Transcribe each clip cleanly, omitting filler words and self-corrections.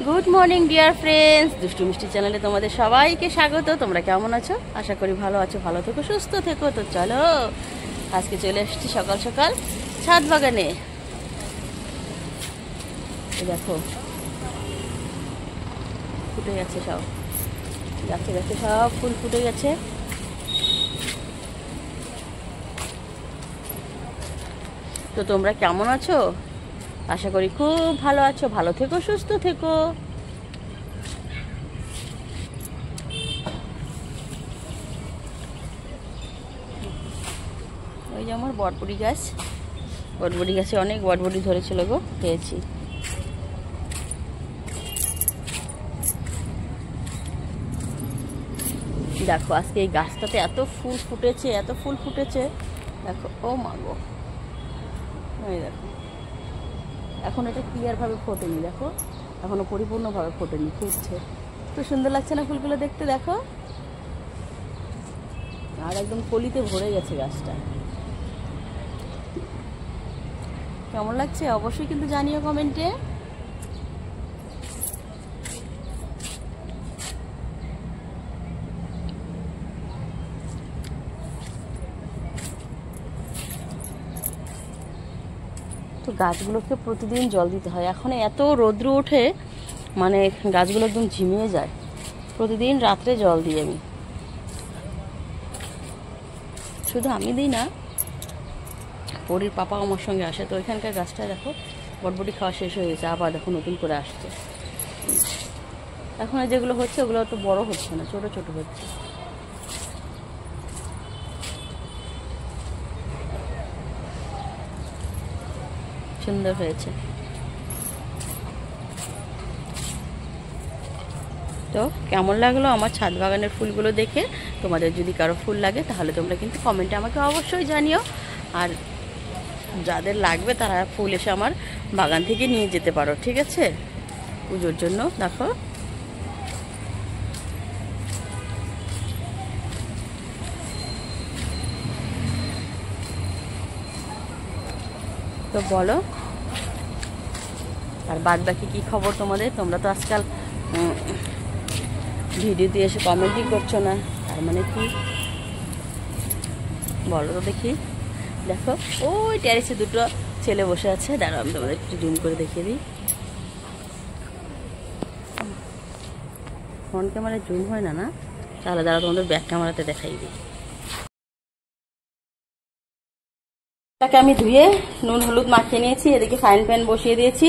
Good morning dear friends, দুষ্টু মিষ্টি চ্যানেলে তোমাদের সবাইকে স্বাগত। তোমরা কেমন আছো? আশা করি ভালো আছো, ভালো থেকো, সুস্থ থেকো। তো চলো আজকে চলে এসেছি সকাল সকাল ছাদ বাগানে। দেখো ফুটে গেছে সব, গাছে গাছে সব ফুল ফুটে গেছে। তো তোমরা কেমন আছো? আশা করি খুব ভালো আছো, ভালো থেকো, সুস্থ থেকো। ওই যে আমার বটবড়ি গাছ, বটবড়ি গাছে অনেক বটবড়ি ধরেছিল গো, খেয়েছি। দেখো আজকে এই গাছটাতে এত ফুল ফুটেছে, এত ফুল ফুটেছে। দেখো ও মা গো, এই দেখো এখন এটা ক্লিয়ারভাবে ফোটেনি, দেখো এখনো পরিপূর্ণভাবে ফোটেনি, ফুটছে। তো সুন্দর লাগছে না ফুলগুলো দেখতে? দেখো আর একদম কলিতে ভরে গেছে গাছটা। কেমন লাগছে অবশ্যই কিন্তু জানিও কমেন্টে। তো গাছগুলোকে প্রতিদিন জল দিতে হয়। এখন এত রৌদ্র ওঠে, মানে গাছগুলো একদম ঝিমিয়ে যায়। প্রতিদিন রাত্রে জল দিই আমি, শুধু আমি দিই না, পরীর পাপা আমার সঙ্গে আসে। তো ওইখানকার গাছটা দেখো বটবটি খাওয়া শেষ হয়ে গেছে, আবার দেখো নতুন করে আসছে। এখন যেগুলো হচ্ছে ওগুলো তো বড় হচ্ছে না, ছোট ছোট হচ্ছে। সুন্দর হয়েছে। তো কেমন লাগলো আমার ছাদ বাগানের ফুলগুলো দেখে? তোমাদের যদি কারো ফুল লাগে তাহলে তোমরা কিন্তু কমেন্টে আমাকে অবশ্যই জানিও। আর যাদের লাগবে তারা ফুল এসে আমার বাগান থেকে নিয়ে যেতে পারো, ঠিক আছে? পুজোর জন্য দেখো তো বলো, আর বাদ বাকি কী খবর তোমাদের? তোমরা তো আজকাল ভিডিওতে এসে কমেন্টই করছো না, তার মানে কি বলো তো দেখি। দেখো ওই টেরেসে দুটো ছেলে বসে আছে, দাঁড়াও আমি তোমাদের একটু জুম করে দেখিয়ে দিই। ফ্রন্ট ক্যামেরায় জুম হয় না, না? তাহলে দাঁড়াও তোমাদের ব্যাক ক্যামেরাতে দেখাই দিই। এটাকে আমি ধুয়ে নুন হলুদ মাখিয়ে নিয়েছি, এদিকে ফ্রাইং প্যান বসিয়ে দিয়েছি।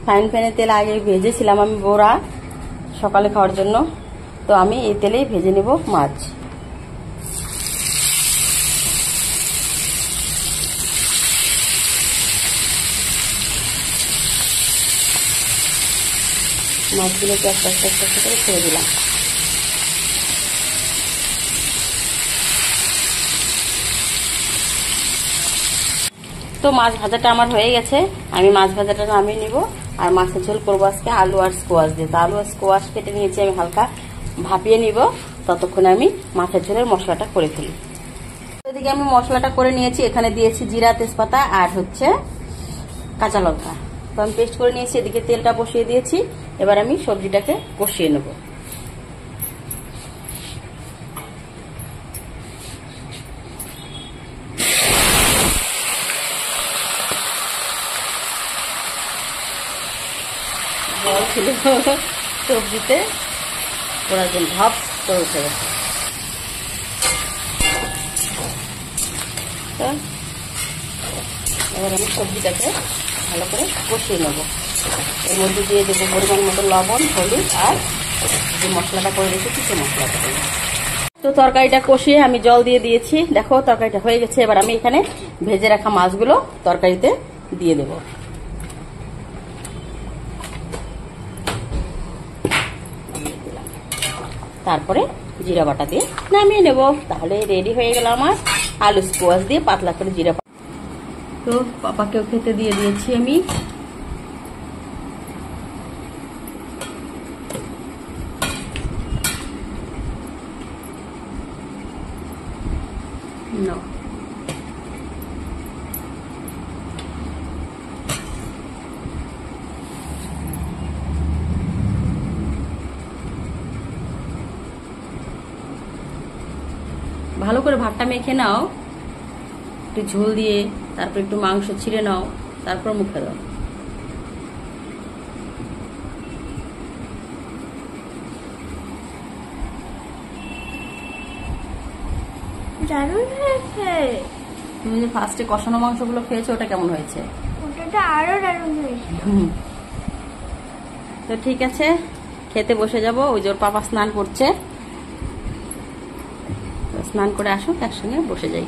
ফ্রাইং প্যানে তেল আগে ভেজেছিলাম আমি বড়া সকালে খাওয়ার জন্য। তো আমি এই তেলেই ভেজে নেব মাছ। মাছগুলোকে আস্তে আস্তে আস্তে আস্তে করে ছেড়ে দিলাম। তো মাছ ভাজাটা আমার হয়ে গেছে, আমি মাছ ভাজাটা নামিয়ে নিব। আর মাছের ঝোল করবো আজকে আলু আর স্কোয়াশ দিয়ে। তো আলু আর স্কোয়াশ কেটে নিয়েছি, আমি হালকা ভাপিয়ে নিব। ততক্ষণে আমি মাছের ঝোলের মশলাটা করে ফেলি। এদিকে আমি মশলাটা করে নিয়েছি, এখানে দিয়েছি জিরা, তেজপাতা আর হচ্ছে কাঁচা লঙ্কা। তো আমি পেস্ট করে নিয়েছি, এদিকে তেলটা বসিয়ে দিয়েছি। এবার আমি সবজিটাকে কষিয়ে নেব। জল ছিল সবজিতে, ওরা যেন ভাব করে উঠে গেছে। তো এবার আমি সবজিটাকে ভালো করে কষিয়ে নেব। এর মধ্যে দিয়ে দেবো পরিমাণ মতো লবণ, হলুদ আর যে মশলাটা করে রেখেছি সেই মশলাটা দেবো। তো তরকারিটা কষিয়ে আমি জল দিয়ে দিয়েছি। দেখো তরকারিটা হয়ে গেছে। এবার আমি এখানে ভেজে রাখা মাছগুলো তরকারিতে দিয়ে দেব। তারপরে জিরা বাটা দিয়ে নামিয়ে নেব। তাহলে রেডি হয়ে গেল আমার আলু স্কোয়াশ দিয়ে পাতলা করে জিরা। তো পাপাকেও খেতে দিয়ে দিয়েছি আমি। No. ভালো করে ভাতটা মেখে নাও, একটু ঝোল দিয়ে, তারপর একটু মাংস ছিঁড়ে নাও, তারপর মুখে দাও। দারুণ হয়েছে। তুমি যে ফার্স্টে কষানো মাংসগুলো খেয়েছো, ওটা কেমন হয়েছে? ওটা আরো দারুণ হয়েছে। তো ঠিক আছে, খেতে বসে যাব। ওই যে ওর পাপা স্নান করছে, স্নান করে আসুক, একসঙ্গে বসে যাই।